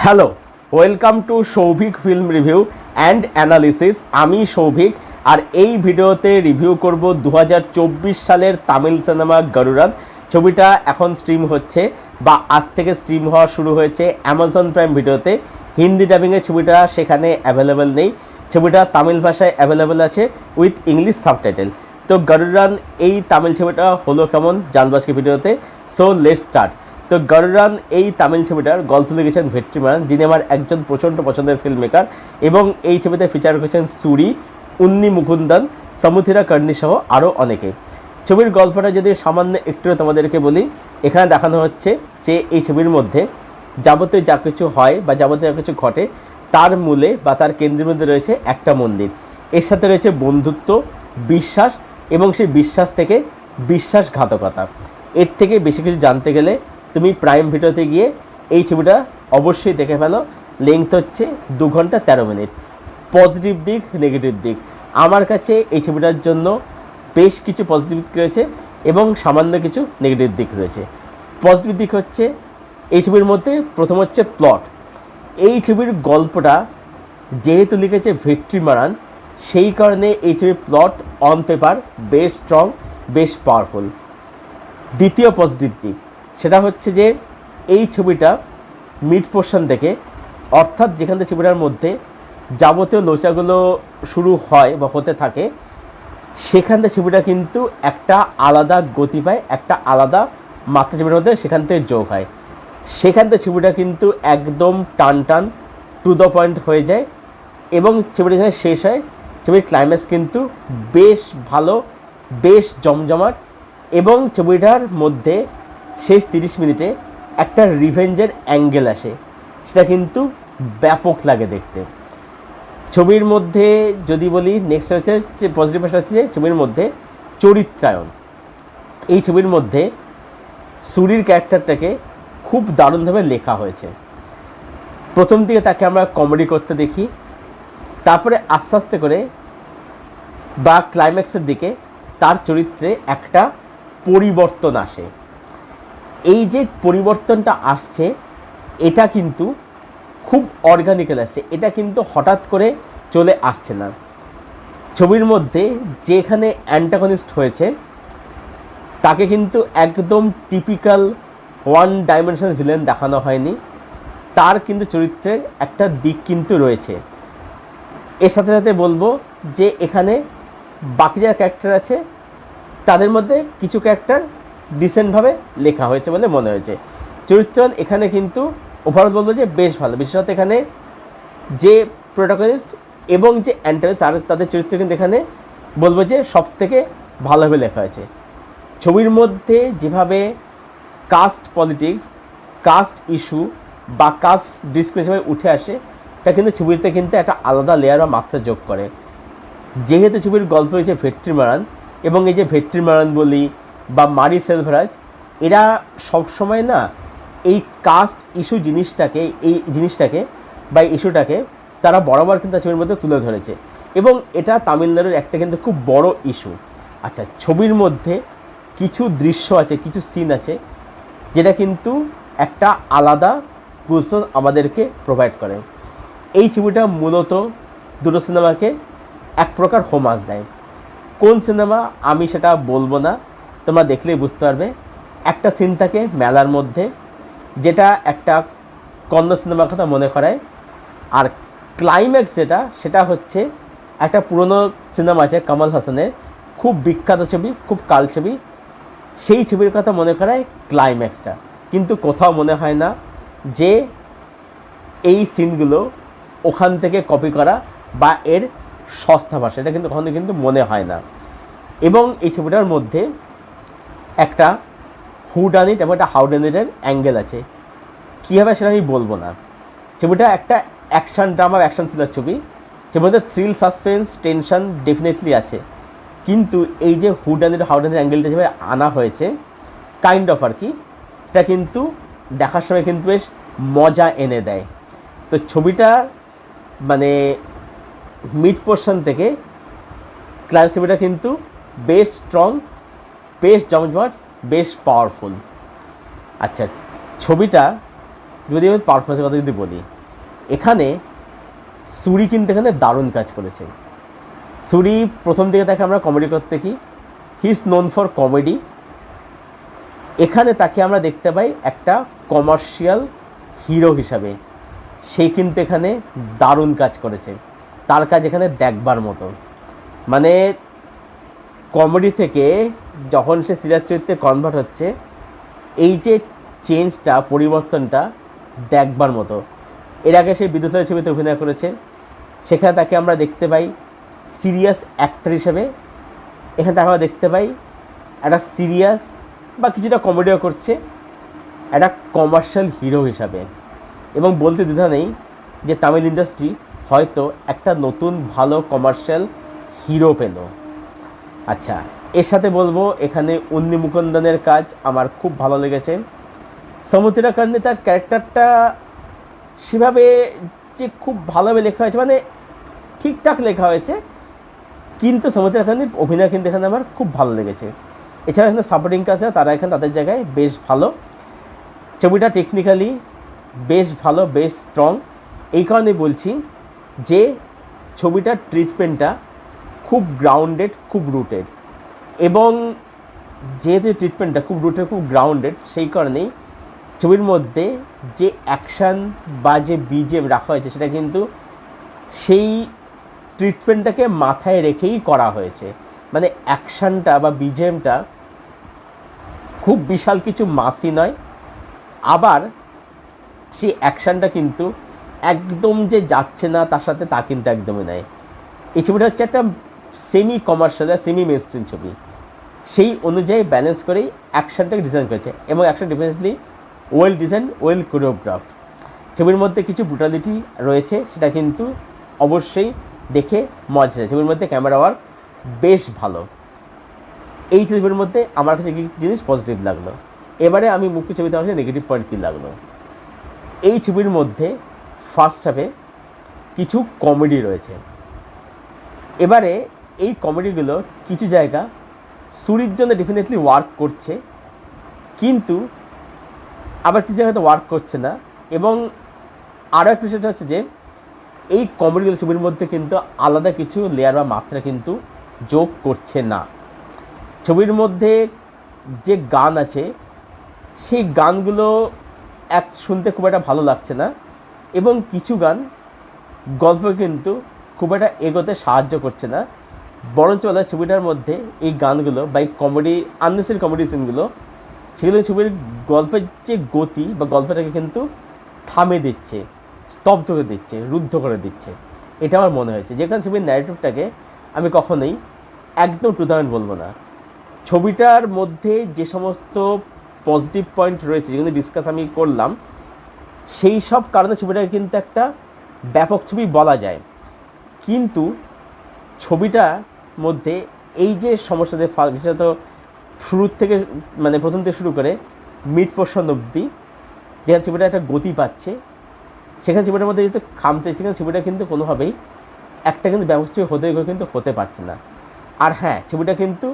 Hello, welcome to Souvik film review and analysis. আমি সৌভিক, আর এই ভিডিওতে রিভিউ করব 2024 সালের তামিল সিনেমা গরুরান। ছবিটা এখন স্ট্রিম হচ্ছে বা আজ থেকে স্ট্রিম হওয়া শুরু হয়েছে অ্যামাজন প্রাইম ভিডিওতে। হিন্দি ডাবিংয়ের ছবিটা সেখানে অ্যাভেলেবেল নেই, ছবিটা তামিল ভাষায় অ্যাভেলেবেল আছে উইথ ইংলিশ সাবটাইটেল। তো গরুরান এই তামিল ছবিটা হলো কেমন জানবো আজকে ভিডিওতে। So let's start. তো গরুরান এই তামিল ছবিটার গল্প লিখেছেন ভেট্রিমারান, যিনি আমার একজন প্রচণ্ড পছন্দের ফিল্ম মেকার, এবং এই ছবিতে ফিচার করেছেন সুরি, উন্নি মুকুন্দন, সমুথিরা কর্ণি সহ আরও অনেকে। ছবির গল্পটা যদি সামান্য একটু তোমাদেরকে বলি, এখানে দেখানো হচ্ছে যে এই ছবির মধ্যে যাবতীয় যা কিছু হয় বা যাবতীয় যা কিছু ঘটে তার মূলে বা তার কেন্দ্রের মধ্যে রয়েছে একটা মন্দির। এর সাথে রয়েছে বন্ধুত্ব, বিশ্বাস, এবং সেই বিশ্বাস থেকে বিশ্বাসঘাতকতা। এর থেকে বেশি কিছু জানতে গেলে তুমি প্রাইম ভিডিওতে গিয়ে এই ছবিটা অবশ্যই দেখে ফেলো। লেংথ হচ্ছে 2 ঘন্টা 13 মিনিট। পজিটিভ দিক, নেগেটিভ দিক, আমার কাছে এই ছবিটার জন্য বেশ কিছু পজিটিভ দিক রয়েছে এবং সামান্য কিছু নেগেটিভ দিক রয়েছে। পজিটিভ দিক হচ্ছে এই ছবির মধ্যে প্রথম হচ্ছে প্লট। এই ছবির গল্পটা যেহেতু লিখেছে ভেট্রিমারান, সেই কারণে এই ছবির প্লট অন পেপার বেশ স্ট্রং, বেশ পাওয়ারফুল। দ্বিতীয় পজিটিভ দিক সেটা হচ্ছে যে এই ছবিটা মিড পোর্শন থেকে, অর্থাৎ যেখান থেকে ছবিটার মধ্যে যাবতীয় লোচাগুলো শুরু হয় বা হতে থাকে, সেখান থেকে ছবিটা কিন্তু একটা আলাদা গতি পায়, একটা আলাদা মাত্রা ছবিটার মধ্যে সেখান থেকে যোগ হয়। সেখান থেকে ছবিটা কিন্তু একদম টান টান টু দ্য পয়েন্ট হয়ে যায় এবং ছবিটা যেখানে শেষ হয়, ছবির ক্লাইম্যাক্স কিন্তু বেশ ভালো, বেশ জমজমাট, এবং ছবিটার মধ্যে শেষ 30 মিনিটে একটা রিভেঞ্জের অ্যাঙ্গেল আসে, সেটা কিন্তু ব্যাপক লাগে দেখতে। ছবির মধ্যে যদি বলি, নেক্সট হচ্ছে যে পজিটিভ পাশে হচ্ছে যে ছবির মধ্যে চরিত্রায়ন। এই ছবির মধ্যে সুরির ক্যারেক্টারটাকে খুব দারুণভাবে লেখা হয়েছে। প্রথম দিকে তাকে আমরা কমেডি করতে দেখি, তারপরে আস্তে আস্তে করে বা ক্লাইম্যাক্সের দিকে তার চরিত্রে একটা পরিবর্তন আসে। এই যে পরিবর্তনটা আসছে, এটা কিন্তু খুব অর্গানিক্যাল আসছে, এটা কিন্তু হঠাৎ করে চলে আসছে না। ছবির মধ্যে যেখানে অ্যান্টাগনিস্ট হয়েছে তাকে কিন্তু একদম টিপিক্যাল ওয়ান ডাইমেনশনাল ভিলেন দেখানো হয়নি, তার কিন্তু চরিত্রের একটা দিক কিন্তু রয়েছে। এর সাথে সাথে বলবো যে এখানে বাকি যারা ক্যারেক্টার আছে তাদের মধ্যে কিছু ক্যারেক্টার ডিসেন্টভাবে লেখা হয়েছে বলে মনে হয়েছে। চরিত্রায়ন এখানে কিন্তু ওভারঅল বলবো যে বেশ ভালো, বিশেষত এখানে যে প্রোটাগনিস্ট এবং যে অ্যান্টাগনিস্ট তাদের চরিত্র কিন্তু এখানে বলবো যে সব থেকে ভালোভাবে লেখা হয়েছে। ছবির মধ্যে যেভাবে কাস্ট পলিটিক্স, কাস্ট ইস্যু বা কাস্ট ডিসক্রিমিনেশন উঠে আসে, এটা কিন্তু ছবিতে কিন্তু একটা আলাদা লেয়ার বা মাত্রা যোগ করে। যেহেতু ছবির গল্প হয়েছে ভেট্রিমারান, এবং এই যে ভেট্রিমারান বলি বা মারি সেলভারাজ, এরা সবসময় না এই কাস্ট ইস্যু জিনিসটাকে বা ইস্যুটাকে তারা বরাবর কিন্তু ছবির মধ্যে তুলে ধরেছে, এবং এটা তামিলনাড়ুর একটা কিন্তু খুব বড় ইস্যু। আচ্ছা, ছবির মধ্যে কিছু দৃশ্য আছে, কিছু সিন আছে যেটা কিন্তু একটা আলাদা বুঝতে আমাদেরকে প্রোভাইড করে। এই ছবিটা মূলত দুটো সিনেমাকে এক প্রকার হোমাজ দেয়। কোন সিনেমা আমি সেটা বলবো না, তোমরা দেখলেই বুঝতে পারবে। একটা সিন থাকে মেলার মধ্যে, যেটা একটা কন্নড় সিনেমার কথা মনে করায়, আর ক্লাইম্যাক্স সেটা হচ্ছে একটা পুরনো সিনেমা আছে কমল হাসানের, খুব বিখ্যাত ছবি, খুব কাল ছবি, সেই ছবির কথা মনে করায় ক্লাইম্যাক্সটা। কিন্তু কোথাও মনে হয় না যে এই সিনগুলো ওখান থেকে কপি করা বা এর সস্তা ভাষা, এটা কিন্তু কখনো কিন্তু মনে হয় না। এবং এই ছবিটার মধ্যে একটা হুডানিট এবং একটা হাউডানিটের অ্যাঙ্গেল আছে, কী হবে সেটা আমি বলবো না। ছবিটা একটা অ্যাকশান ড্রামা, অ্যাকশান থ্রিলার ছবি, যার মধ্যে থ্রিল, সাসপেন্স, টেনশন ডেফিনেটলি আছে, কিন্তু এই যে হুডানিট হাউডানিট অ্যাঙ্গেলটা যেভাবে আনা হয়েছে কাইন্ড অফ আর কি, এটা কিন্তু দেখার সময় কিন্তু বেশ মজা এনে দেয়। তো ছবিটা মানে মিড পোর্শন থেকে ক্লাইম্যাক্স ছবিটা কিন্তু বেশ স্ট্রং, বেশ জমজমাট, বেশ পাওয়ারফুল। আচ্ছা, ছবিটা যদি আমি পারফরমেন্সের কথা যদি বলি, এখানে সুরি কিন্তু এখানে দারুণ কাজ করেছে। সুরি প্রথম দিকে তাকে আমরা কমেডি করতে কি, he is known for comedy. এখানে তাকে আমরা দেখতে পাই একটা কমার্শিয়াল হিরো হিসাবে, সে কিন্তু এখানে দারুণ কাজ করেছে। তার কাজ এখানে দেখবার মতো, মানে কমেডি থেকে যখন সে সিরিয়াস চরিত্রে কনভার্ট হচ্ছে, এই যে চেঞ্জটা, পরিবর্তনটা দেখবার মতো। এর আগে সে বিদ্যুতের ছবিতে অভিনয় করেছে, সেখানে তাকে আমরা দেখতে পাই সিরিয়াস অ্যাক্টর হিসেবে। এখানে তাকে আমরা দেখতে পাই একটা সিরিয়াস বা কিছুটা কমেডিও করছে, একটা কমার্শিয়াল হিরো হিসাবে। এবং বলতে দ্বিধা নেই যে তামিল ইন্ডাস্ট্রি হয়তো একটা নতুন ভালো কমার্শিয়াল হিরো পেল। আচ্ছা, এর সাথে বলবো এখানে উন্নি মুকুন্দনের কাজ আমার খুব ভালো লেগেছে। সমুদ্রাকান্তে তার ক্যারেক্টারটা সেভাবে যে খুব ভালোভাবে লেখা হয়েছে, মানে ঠিকঠাক লেখা হয়েছে, কিন্তু সমুদ্রাকান্তের অভিনয় কিন্তু এখানে আমার খুব ভালো লেগেছে। এছাড়া এখানে সাপোর্টিং কাছে তারা এখানে তাদের জায়গায় বেশ ভালো। ছবিটা টেকনিক্যালি বেশ ভালো, বেশ স্ট্রং। এই কারণে বলছি যে ছবিটার ট্রিটমেন্টটা খুব গ্রাউন্ডেড, খুব রুটেড। এবং যেহেতু ট্রিটমেন্টটা খুব রুটেড, খুব গ্রাউন্ডেড, সেই কারণেই ছবির মধ্যে যে অ্যাকশান বা যে বিজিএম রাখা হয়েছে সেটা কিন্তু সেই ট্রিটমেন্টটাকে মাথায় রেখেই করা হয়েছে। মানে অ্যাকশানটা বা বিজিএমটা খুব বিশাল কিছু মাসি নয়, আবার সেই অ্যাকশানটা কিন্তু একদম যে যাচ্ছে না তার সাথে তা কিন্তু একদমই নয়। এই ছবিটা হচ্ছে একটা সেমি কমার্শিয়াল, সেমি মেইনস্ট্রিম ছবি, সেই অনুযায়ী ব্যালেন্স করেই অ্যাকশানটাকে ডিজাইন করেছে। এবং action definitely well design, well কোরিওগ্রাফড। ছবির মধ্যে কিছু ব্রুটালিটি রয়েছে, সেটা কিন্তু অবশ্যই দেখে মজা আছে। ছবির মধ্যে ক্যামেরা ওয়ার্ক বেশ ভালো। এই ছবির মধ্যে আমার কাছে কী জিনিস পজিটিভ লাগলো। এবারে আমি মুখ্য ছবিতে আমার কাছে নেগেটিভ পয়েন্ট কী লাগলো। এই ছবির মধ্যে ফার্স্ট হাফে কিছু কমেডি রয়েছে। এবারে এই কমেডিগুলো কিছু জায়গা সুরির জন্য ডেফিনেটলি ওয়ার্ক করছে, কিন্তু আবার কিছু জায়গাতে ওয়ার্ক করছে না। এবং আরও একটা বিষয়টা হচ্ছে যে এই কমেডিগুলো ছবির মধ্যে কিন্তু আলাদা কিছু লেয়ার বা মাত্রা কিন্তু যোগ করছে না। ছবির মধ্যে যে গান আছে সেই গানগুলো শুনতে খুব একটা ভালো লাগছে না, এবং কিছু গান গল্প কিন্তু খুব একটা এগোতে সাহায্য করছে না। বরঞ্চ বলা ছবিটার মধ্যে এই গানগুলো বা এই কমেডি, আননেসেসারি কমেডি সিনগুলো, সেগুলো ছবির গল্পের যে গতি বা গল্পটাকে কিন্তু থামিয়ে দিচ্ছে, স্তব্ধ করে দিচ্ছে, রুদ্ধ করে দিচ্ছে। এটা আমার মনে হয়েছে। যেখানে ছবির ন্যারেটিভটাকে আমি কখনোই একদম টুদামেন্ট বলবো না। ছবিটার মধ্যে যে সমস্ত পজিটিভ পয়েন্ট রয়েছে, যেগুলো ডিসকাস আমি করলাম, সেই সব কারণে ছবিটাকে কিন্তু একটা ব্যাপক ছবি বলা যায়। কিন্তু ছবিটার মধ্যে এই যে সমস্যাদের, বিশেষত শুরুর থেকে, মানে প্রথম থেকে শুরু করে মিড পোর্শন অবধি যেখানে ছবিটা একটা গতি পাচ্ছে, সেখানে ছবিটার মধ্যে যেহেতু খামতে, সেখানে ছবিটা কিন্তু কোনোভাবেই একটা কিন্তু ব্যাপক ছবি কিন্তু হতে পারছে না। আর হ্যাঁ, ছবিটা কিন্তু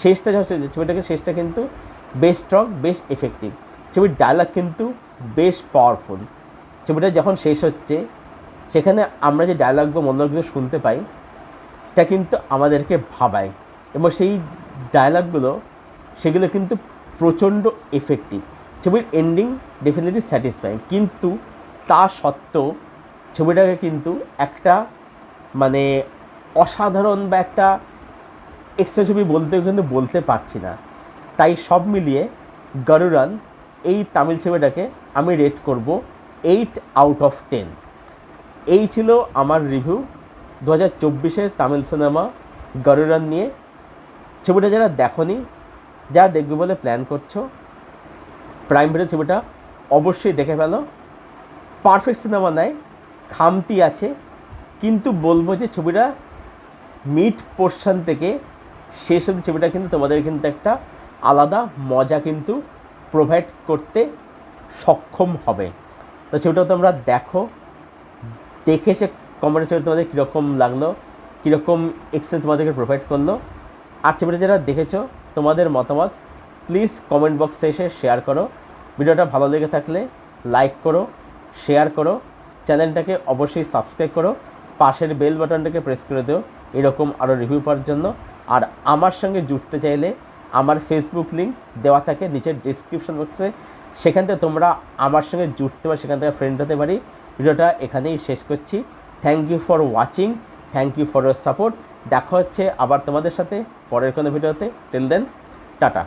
শেষটা হচ্ছে, ছবিটাকে শেষটা কিন্তু বেশ স্ট্রং, বেশ এফেক্টিভ। ছবির ডায়লগ কিন্তু বেশ পাওয়ারফুল। ছবিটা যখন শেষ হচ্ছে সেখানে আমরা যে ডায়লগ বা মনোলগগুলো শুনতে পাই, সেটা কিন্তু আমাদেরকে ভাবায়, এবং সেই ডায়লগগুলো সেগুলো কিন্তু প্রচণ্ড এফেক্টিভ। ছবির এন্ডিং ডেফিনেটলি স্যাটিসফাইং, কিন্তু তা সত্ত্বেও ছবিটাকে কিন্তু একটা মানে অসাধারণ বা একটা এক্সট্রা ছবি বলতে পারছি না। তাই সব মিলিয়ে গরুরান, এই তামিল ছবিটাকে আমি রেট করব 8 আউট অফ 10। এই ছিল আমার রিভিউ 2024-এর তামিল সিনেমা গরুরান নিয়ে। ছবিটা যারা দেখোনি, যারা দেখবে বলে প্ল্যান করছো, প্রাইম ভিডিও ছবিটা অবশ্যই দেখে ফেলো। পারফেক্ট সিনেমা নয়, খামতি আছে, কিন্তু বলবো যে ছবিটা মিড পোর্শন থেকে শেষ অবধি ছবিটা কিন্তু তোমাদের কিন্তু একটা আলাদা মজা কিন্তু প্রোভাইড করতে সক্ষম হবে। তো ছবিটা তোমরা দেখো, দেখে সে কমেন্ট ছবি তোমাদের কীরকম লাগলো, কীরকম এক্সপিরিয়েন্স তোমাদেরকে প্রোভাইড করলো। আর ছবিটা যারা দেখেছো, তোমাদের মতামত প্লিজ কমেন্ট বক্সে এসে শেয়ার করো। ভিডিওটা ভালো লেগে থাকলে লাইক করো, শেয়ার করো, চ্যানেলটাকে অবশ্যই সাবস্ক্রাইব করো, পাশের বেল বাটনটাকে প্রেস করে দিও এরকম আরও রিভিউ পাওয়ার জন্য। আর আমার সঙ্গে জুড়তে চাইলে আমার ফেসবুক লিঙ্ক দেওয়া থাকে নিচের ডিসক্রিপশন বক্সে, সেখান থেকে তোমরা আমার সঙ্গে জুড়তে পারো, সেখান থেকে ফ্রেন্ড হতে পারি। ভিডিওটা এখানেই শেষ করছি। Thank you for watching, thank you for your support. দেখা হচ্ছে আবার তোমাদের সাথে পরের কোনো ভিডিওতে। Till then, tata.